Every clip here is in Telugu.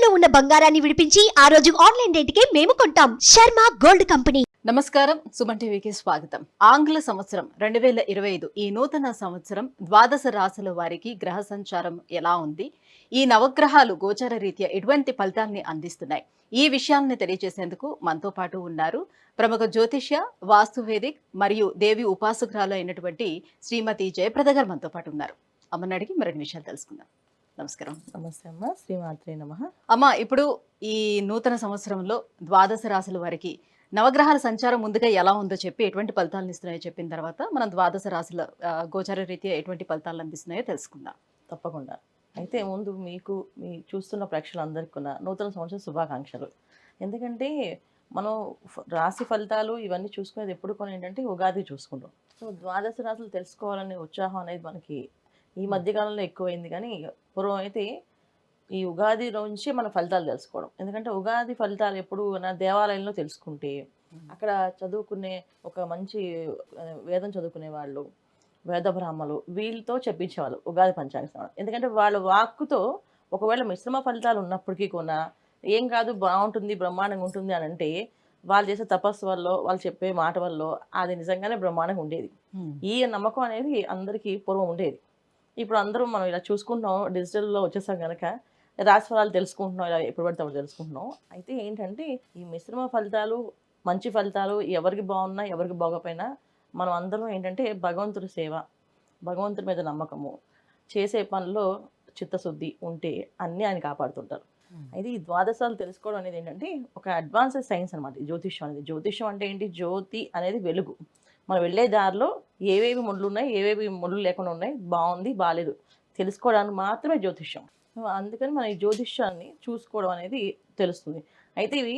ఇంట్లో ఉన్న బంగారాన్ని విడిపించి ఆ రోజు ఆన్లైన్ రేటుకే మేము కొంటాం. Sharma gold company. నమస్కారం, సుమన్ టీవీకి స్వాగతం. ఆంగ్ల సంవత్సరం 2025 ఈ నూతన సంవత్సరం ద్వాదశ రాశుల వారికి గ్రహ సంచారం ఎలా ఉంది, ఈ నవగ్రహాలు గోచార రీత్యా ఎటువంటి ఫలితాన్ని అందిస్తున్నాయి, ఈ విషయాలను తెలియజేసేందుకు మనతో పాటు ఉన్నారు ప్రముఖ జ్యోతిష్య, వాస్తువేదిక్ మరియు దేవి ఉపాసకురాలు అయినటువంటి శ్రీమతి జయప్రద గారు మనతో పాటు ఉన్నారు. అమ్మని అడిగి మరిన్ని విషయాలు తెలుసుకుందాం. నమస్కారం. నమస్తే అమ్మ. శ్రీమాత్రే నమః. అమ్మ, ఇప్పుడు ఈ నూతన సంవత్సరంలో ద్వాదశ రాశుల వారికి నవగ్రహాల సంచారం ముందుగా ఎలా ఉందో చెప్పి ఎటువంటి ఫలితాలను ఇస్తున్నాయో చెప్పిన తర్వాత మనం ద్వాదశ రాశుల గోచార రీత్యా ఎటువంటి ఫలితాలు అందిస్తున్నాయో తెలుసుకుందాం. తప్పకుండా. అయితే ముందు మీకు మీ చూస్తున్న ప్రేక్షకులందరికీ కూడా నూతన సంవత్సర శుభాకాంక్షలు. ఎందుకంటే మనం రాశి ఫలితాలు ఇవన్నీ చూసుకునేది ఎప్పుడు కొన్ని ఏంటంటే ఉగాది చూసుకుంటాం. సో ద్వాదశ రాశులు తెలుసుకోవాలనే ఉత్సాహం అనేది మనకి ఈ మధ్యకాలంలో ఎక్కువైంది. కానీ పూర్వం అయితే ఈ ఉగాది నుంచి మన ఫలితాలు తెలుసుకోవడం. ఎందుకంటే ఉగాది ఫలితాలు ఎప్పుడు నా దేవాలయంలో తెలుసుకుంటే అక్కడ చదువుకునే ఒక మంచి వేదం చదువుకునే వాళ్ళు, వేద బ్రాహ్మలు వీళ్ళతో చెప్పించేవాళ్ళు ఉగాది పంచాంగ శ్రవణం. ఎందుకంటే వాళ్ళ వాక్కుతో ఒకవేళ మిశ్రమ ఫలితాలు ఉన్నప్పటికీ కూడా ఏం కాదు, బాగుంటుంది, బ్రహ్మాండంగా ఉంటుంది అని అంటే వాళ్ళు చేసే తపస్సు వల్ల, వాళ్ళు చెప్పే మాట వల్ల అది నిజంగానే బ్రహ్మాండంగా ఉండేది. ఈ నమ్మకం అనేది అందరికీ పూర్వం ఉండేది. ఇప్పుడు అందరూ మనం ఇలా చూసుకుంటున్నాం, డిజిటల్లో వచ్చేసాం కనుక రాశి ఫలాలు తెలుసుకుంటున్నాం, ఇలా ఎప్పుడు పడితే అప్పుడు తెలుసుకుంటున్నాం. అయితే ఏంటంటే ఈ మిశ్రమ ఫలితాలు, మంచి ఫలితాలు ఎవరికి బాగున్నా ఎవరికి బాగోపోయినా మనం అందరం ఏంటంటే భగవంతుడి సేవ, భగవంతుడి మీద నమ్మకము, చేసే పనిలో చిత్తశుద్ధి ఉంటే అన్నీ ఆయన కాపాడుతుంటారు. అయితే ఈ ద్వాదశాలు తెలుసుకోవడం అనేది ఏంటంటే ఒక అడ్వాన్స్డ్ సైన్స్ అనమాట. జ్యోతిష్యం అనేది, జ్యోతిష్యం అంటే ఏంటి, జ్యోతి అనేది వెలుగు. మనం వెళ్ళే దారిలో ఏవేవి ముళ్ళు ఉన్నాయి, ఏవేవి ముళ్ళు లేకుండా ఉన్నాయి, బాగుంది బాగాలేదు తెలుసుకోవడానికి మాత్రమే జ్యోతిష్యం. అందుకని మనం ఈ జ్యోతిష్యాన్ని చూసుకోవడం అనేది తెలుస్తుంది. అయితే ఇవి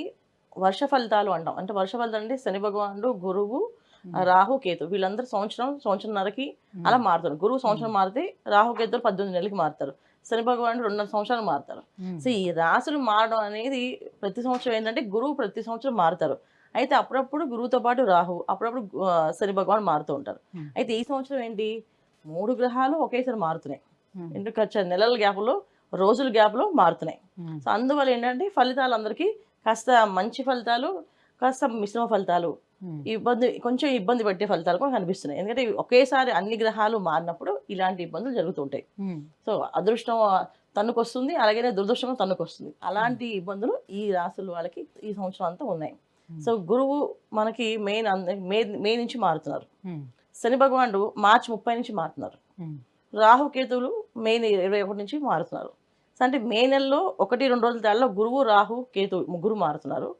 వర్ష ఫలితాలు అంటాం. అంటే వర్ష ఫలితాలు అంటే శని భగవానుడు, గురువు, రాహు, కేతు వీళ్ళందరూ సంవత్సరంన్నరకి అలా మారుతారు. గురువు సంవత్సరం మారితే రాహు కేతులు 18 నెలలకి మారుతారు. శని భగవానుడు 2.5 సంవత్సరాలు మారుతారు. సో ఈ రాశులు మారడం అనేది ప్రతి సంవత్సరం ఏంటంటే గురువు ప్రతి సంవత్సరం మారుతారు. అయితే అప్పుడప్పుడు గురువుతో పాటు రాహు, అప్పుడప్పుడు శని భగవాన్ మారుతూ ఉంటారు. అయితే ఈ సంవత్సరం ఏంటి, 3 గ్రహాలు ఒకేసారి మారుతున్నాయి. ఎందుకంటే నెలల గ్యాప్లో, రోజుల గ్యాప్లో మారుతున్నాయి. సో అందువల్ల ఏంటంటే ఫలితాలు అందరికీ కాస్త మంచి ఫలితాలు, కాస్త మిశ్రమ ఫలితాలు, కొంచెం ఇబ్బంది పెట్టే ఫలితాలు కూడా కనిపిస్తున్నాయి. ఎందుకంటే ఒకేసారి అన్ని గ్రహాలు మారినప్పుడు ఇలాంటి ఇబ్బందులు జరుగుతుంటాయి. సో అదృష్టం తన్నుకొస్తుంది, అలాగే దురదృష్టం తన్నుకొస్తుంది. అలాంటి ఇబ్బందులు ఈ రాశుల వాళ్ళకి ఈ సంవత్సరం అంతా ఉన్నాయి. సో గురువు మనకి మే నుంచి మారుతున్నారు. శని భగవానుడు మార్చి 30 నుంచి మారుతున్నారు. రాహుకేతువులు మే 21 నుంచి మారుతున్నారు. సో అంటే మే నెలలో 1-2 రోజుల తేడాలో గురువు, రాహు, కేతు ముగ్గురు మారుతున్నారు.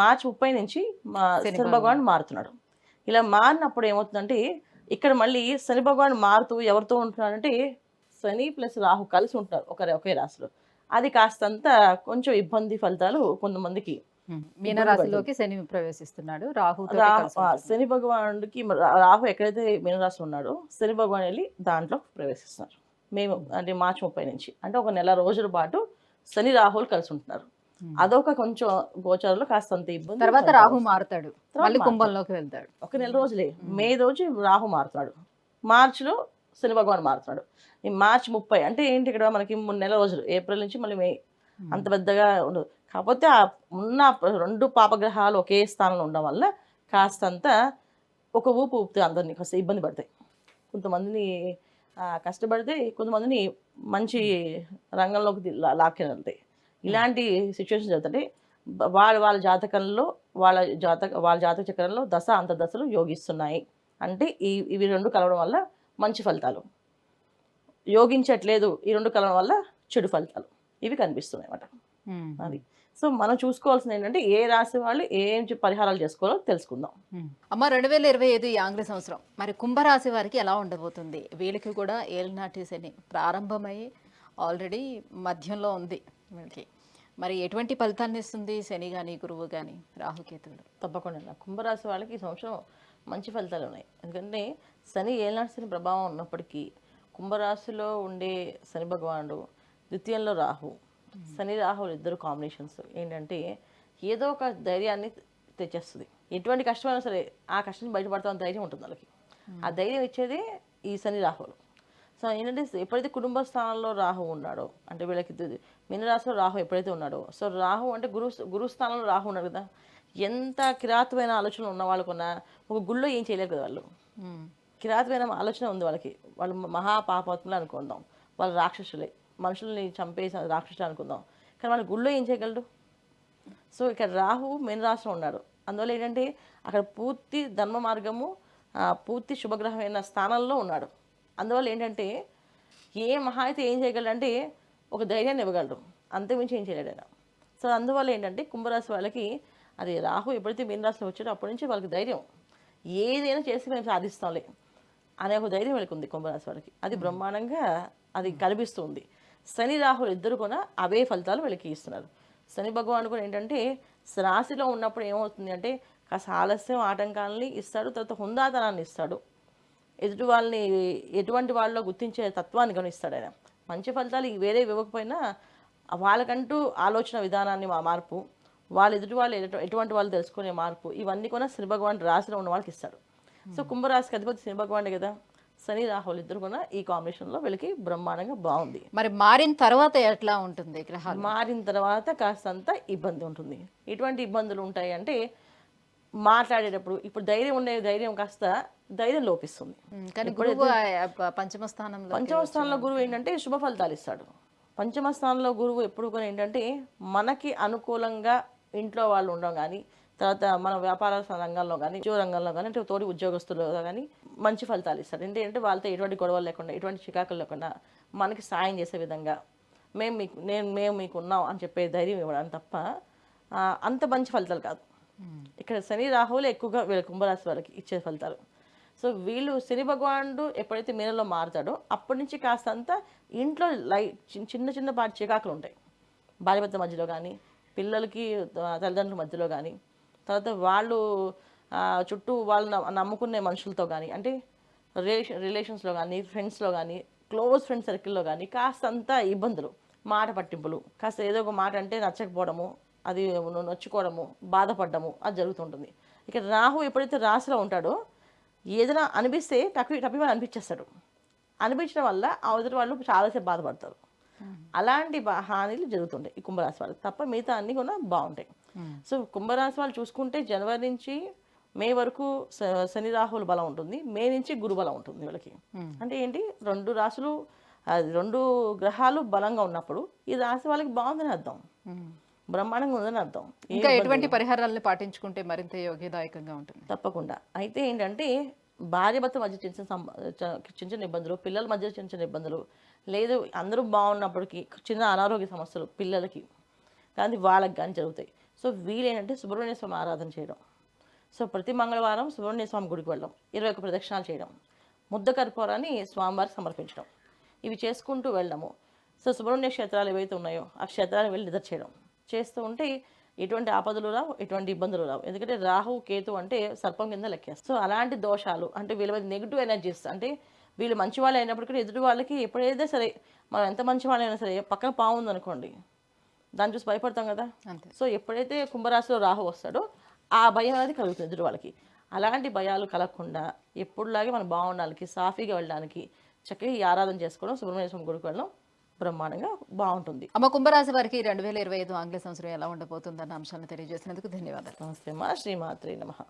మార్చి 30 నుంచి శని భగవానుడు మారుతున్నాడు. ఇలా మారినప్పుడు ఏమవుతుందంటే ఇక్కడ మళ్ళీ శని భగవానుడు మారుతూ ఎవరితో ఉంటున్నాడంటే శని ప్లస్ రాహు కలిసి ఉంటున్నారు ఒకే రాశిలో. అది కాస్తంత కొంచెం ఇబ్బంది ఫలితాలు కొంతమందికి. మీనరాశిలోకి శని ప్రవేశిస్తున్నాడు. శని భగవానుడికి రాహు ఎక్కడైతే మీనరాశి ఉన్నాడో శని భగవాన్ వెళ్ళి దాంట్లో ప్రవేశిస్తున్నారు. మేము అంటే మార్చి 30 నుంచి అంటే ఒక నెల రోజుల పాటు శని రాహులు కలిసి ఉంటున్నారు. అదొక కొంచెం గోచారంలో కాస్తంత ఇబ్బంది. తర్వాత రాహు మారుతాడు, మళ్ళీ కుంభంలోకి వెళ్తాడు. ఒక నెల రోజులే, మే రోజు రాహు మారుతున్నాడు, మార్చిలో శని భగవాన్ మారుతున్నాడు. ఈ మార్చి 30 అంటే ఏంటి, ఇక్కడ మనకి 3 నెలల రోజులు, ఏప్రిల్ నుంచి మళ్ళీ మే, అంత పెద్దగా ఉండదు. కాకపోతే ఆ ఉన్న 2 పాపగ్రహాలు ఒకే స్థానంలో ఉండడం వల్ల కాస్తంత ఒక ఊపు ఊపితే అందరినీ కాస్త ఇబ్బంది పడతాయి. కొంతమందిని కష్టపడితే కొంతమందిని మంచి రంగంలోకి లాక్కొని వెళ్తాయి. ఇలాంటి సిచ్యువేషన్ జరుగుతుంటే వాళ్ళ జాతకంలో వాళ్ళ జాతక చక్రంలో దశ అంతర్దశలు యోగిస్తున్నాయి. అంటే ఇవి 2 కలవడం వల్ల మంచి ఫలితాలు, యోగించట్లేదు ఈ 2 కలవడం వల్ల చెడు ఫలితాలు ఇవి కనిపిస్తున్నాయి అన్నమాట. అది సో మనం చూసుకోవాల్సింది ఏంటంటే ఏ రాశి వాళ్ళు ఏం పరిహారాలు చేసుకోవాలో తెలుసుకుందాం. అమ్మ, 2025 ఈ ఆంగ్ల సంవత్సరం మరి కుంభరాశి వారికి ఎలా ఉండబోతుంది? వీళ్ళకి కూడా ఏలినాటి శని ప్రారంభమై ఆల్రెడీ మధ్యంలో ఉంది. వీళ్ళకి మరి ఎటువంటి ఫలితాన్ని ఇస్తుంది శని కానీ, గురువు కానీ, రాహుకేతువులు? తప్పకుండా కుంభరాశి వాళ్ళకి ఈ సంవత్సరం మంచి ఫలితాలు ఉన్నాయి. ఎందుకంటే శని ఏలినాటి శని ప్రభావం ఉన్నప్పటికీ కుంభరాశిలో ఉండే శని భగవానుడు, ద్వితీయంలో రాహు, శని రాహులు ఇద్దరు కాంబినేషన్స్ ఏంటంటే ఏదో ఒక ధైర్యాన్ని తెచ్చేస్తుంది. ఎటువంటి కష్టమైనా సరే ఆ కష్టం బయటపడతామని ధైర్యం ఉంటుంది వాళ్ళకి. ఆ ధైర్యం ఇచ్చేదే ఈ శని రాహులు. సో ఏంటంటే ఎప్పుడైతే కుటుంబ స్థానంలో రాహు ఉన్నాడో, అంటే వీళ్ళకి మీనరాశిలో రాహు ఎప్పుడైతే ఉన్నాడో, సో రాహు అంటే గురుస్థానంలో రాహు ఉన్నాడు కదా, ఎంత కిరాతమైన ఆలోచనలు ఉన్న వాళ్ళకున్నా ఒక గుళ్ళో ఏం చేయలేరు కదా వాళ్ళు. కిరాతమైన ఆలోచన ఉంది వాళ్ళకి, వాళ్ళు మహాపాపాత్ములు అనుకుందాం, వాళ్ళు రాక్షసులే, మనుషుల్ని చంపేసి రాక్షసులు అనుకుందాం, కానీ వాళ్ళ గుళ్ళో ఏం చేయగలడు. సో ఇక్కడ రాహు మీనరాశిలో ఉన్నాడు, అందువల్ల ఏంటంటే అక్కడ పూర్తి ధర్మ మార్గము, పూర్తి శుభగ్రహమైన స్థానంలో ఉన్నాడు. అందువల్ల ఏంటంటే ఏ మహా అయితే ఏం చేయగలడు అంటే ఒక ధైర్యాన్ని ఇవ్వగలడు, అంతకుమించి ఏం చేయలేడు ఆయన. సో అందువల్ల ఏంటంటే కుంభరాశి వాళ్ళకి అది రాహు ఎప్పుడైతే మీనరాశిలో వచ్చాడో అప్పటి నుంచి వాళ్ళకి ధైర్యం, ఏదైనా చేసి మేము సాధిస్తాంలే అనే ఒక ధైర్యం వాళ్ళకి ఉంది కుంభరాశి వాళ్ళకి. అది బ్రహ్మాండంగా అది కనిపిస్తుంది. శని రాహులు ఇద్దరు కూడా అవే ఫలితాలు వీళ్ళకి ఇస్తున్నారు. శని భగవాన్ కూడా ఏంటంటే రాశిలో ఉన్నప్పుడు ఏమవుతుంది అంటే కాస్త ఆలస్యం ఆటంకాలని ఇస్తాడు, తర్వాత హుందాతనాన్ని ఇస్తాడు, ఎదుటి వాళ్ళని ఎటువంటి వాళ్ళలో గుర్తించే తత్వాన్ని గమనిస్తాడు ఆయన. మంచి ఫలితాలు వేరే ఇవ్వకపోయినా వాళ్ళకంటూ ఆలోచన విధానాన్ని మార్పు, వాళ్ళు ఎదుటి వాళ్ళు ఎటువంటి వాళ్ళు తెలుసుకునే మార్పు, ఇవన్నీ కూడా శని భగవాన్ రాశిలో ఉన్న వాళ్ళకి ఇస్తాడు. సో కుంభరాశికి అధిపతి శని భగవానే కదా, శని రాహులు ఇద్దరు కూడా ఈ కాంబినేషన్లో వీళ్ళకి బ్రహ్మాండంగా బాగుంది. మరి మారిన తర్వాత ఎట్లా ఉంటుంది గ్రహాలు? మారిన తర్వాత కాస్తంత ఇబ్బంది ఉంటుంది. ఎటువంటి ఇబ్బందులు ఉంటాయి అంటే మాట్లాడేటప్పుడు ఇప్పుడు ధైర్యం కాస్త ధైర్యం లోపిస్తుంది. కానీ గురువు పంచమ స్థానంలో గురువు ఏంటంటే శుభ ఫలితాలు ఇస్తాడు. పంచమ స్థానంలో గురువు ఎప్పుడు కూడా ఏంటంటే మనకి అనుకూలంగా ఇంట్లో వాళ్ళు ఉండడం కానీ, తర్వాత మన వ్యాపార రంగంలో కానీ, ఉద్యోగ రంగంలో కానీ, అంటే తోటి ఉద్యోగస్తుల్లో కానీ మంచి ఫలితాలు ఇస్తాడు. ఏంటంటే వాళ్ళతో ఎటువంటి గొడవలు లేకుండా, ఎటువంటి చికాకులు లేకుండా మనకి సాయం చేసే విధంగా మేము మీకు ఉన్నాం అని చెప్పే ధైర్యం ఇవ్వడానికి తప్ప అంత మంచి ఫలితాలు కాదు. ఇక్కడ శని రాహువులు ఎక్కువగా వీళ్ళ కుంభరాశి వారికి ఇచ్చే ఫలితాలు. సో వీళ్ళు శని భగవానుడు ఎప్పుడైతే మీనలో మారుతాడో అప్పటి నుంచి కాస్తంత ఇంట్లో చిన్న పాటి చికాకులు ఉంటాయి, భార్యాభర్త మధ్యలో కానీ, పిల్లలకి తల్లిదండ్రుల మధ్యలో కానీ, తర్వాత వాళ్ళు చుట్టూ వాళ్ళు నమ్ముకునే మనుషులతో కానీ, అంటే రిలేషన్స్లో కానీ, ఫ్రెండ్స్లో కానీ, క్లోజ్ ఫ్రెండ్ సర్కిల్లో కానీ కాస్తంత ఇబ్బందులు, మాట పట్టింపులు, కాస్త ఏదో ఒక మాట అంటే నచ్చకపోవడము, అది నొచ్చుకోవడము, బాధపడము అది జరుగుతుంటుంది. ఇక రాహు ఎప్పుడైతే రాశిలో ఉంటాడో ఏదైనా అనిపిస్తే టపిమని అనిపించేస్తాడు. అనిపించడం వల్ల అవతలి వాళ్ళు చాలాసేపు బాధపడతారు. అలాంటి హానిలు జరుగుతుంటాయి ఈ కుంభరాశి వాళ్ళకి, తప్ప మిగతా అన్నీ కూడా బాగుంటాయి. సో కుంభరాశి వాళ్ళు చూసుకుంటే జనవరి నుంచి మే వరకు శని రాహుల బలం ఉంటుంది, మే నుంచి గురు బలం ఉంటుంది వీళ్ళకి. అంటే ఏంటి, రెండు గ్రహాలు బలంగా ఉన్నప్పుడు ఈ రాశి వాళ్ళకి బాగుందని అర్థం, బ్రహ్మాండంగా ఉందని అర్థం. ఇంకా ఎటువంటి పరిహారాలను పాటించుకుంటే మరింత యోగ్యదాయకంగా ఉంటుంది? తప్పకుండా. అయితే ఏంటంటే భార్యాభర్త మధ్య చిన్న ఇబ్బందులు, పిల్లల మధ్య చిన్న ఇబ్బందులు, లేదు అందరూ బాగున్నప్పటికీ చిన్న అనారోగ్య సమస్యలు పిల్లలకి కానీ వాళ్ళకి కానీ జరుగుతాయి. సో వీళ్ళేంటంటే సుబ్రహ్మణ్య స్వామి ఆరాధన చేయడం, సో ప్రతి మంగళవారం సుబ్రహ్మణ్య స్వామి గుడికి వెళ్ళడం, 21 ప్రదక్షిణాలు చేయడం, ముద్ద కర్పూరాన్ని స్వామివారికి సమర్పించడం, ఇవి చేసుకుంటూ వెళ్ళడము. సో సుబ్రహ్మణ్య క్షేత్రాలు ఏవైతే ఉన్నాయో ఆ క్షేత్రాలు వెళ్ళి నిద్ర చేయడం చేస్తూ ఉంటే ఎటువంటి ఆపదలు రావు, ఎటువంటి ఇబ్బందులు రావు. ఎందుకంటే రాహు కేతు అంటే సర్పం కింద లెక్కేస్తారు. సో అలాంటి దోషాలు అంటే వీళ్ళ మీద నెగిటివ్ ఎనర్జీస్, అంటే వీళ్ళు మంచి వాళ్ళు అయినప్పటికీ ఎదుటి వాళ్ళకి ఎప్పుడైతే సరే మనం ఎంత మంచి వాళ్ళైనా సరే పక్కన పాము ఉందనుకోండి దాన్ని చూసి భయపడతాం కదా. సో ఎప్పుడైతే కుంభరాశిలో రాహు వస్తాడో ఆ భయం అనేది కలుగుతుంది ఎదుటి వాళ్ళకి. అలాంటి భయాలు కలగకుండా ఎప్పుడులాగే మనం బాగుండడానికి, సాఫీగా వెళ్ళడానికి చక్కగా ఈ ఆరాధన చేసుకోవడం, సుబ్రహ్మణ్య స్వామి గుడికి వెళ్ళడం బ్రహ్మాండంగా బాగుంటుంది. అమ్మ, కుంభరాశి వారికి 2025 ఆంగ్ల సంవత్సరం ఎలా ఉండబోతుందన్న అంశాలను తెలియజేసినందుకు ధన్యవాదాలు. నమస్తే మా శ్రీమాత్రే నమః.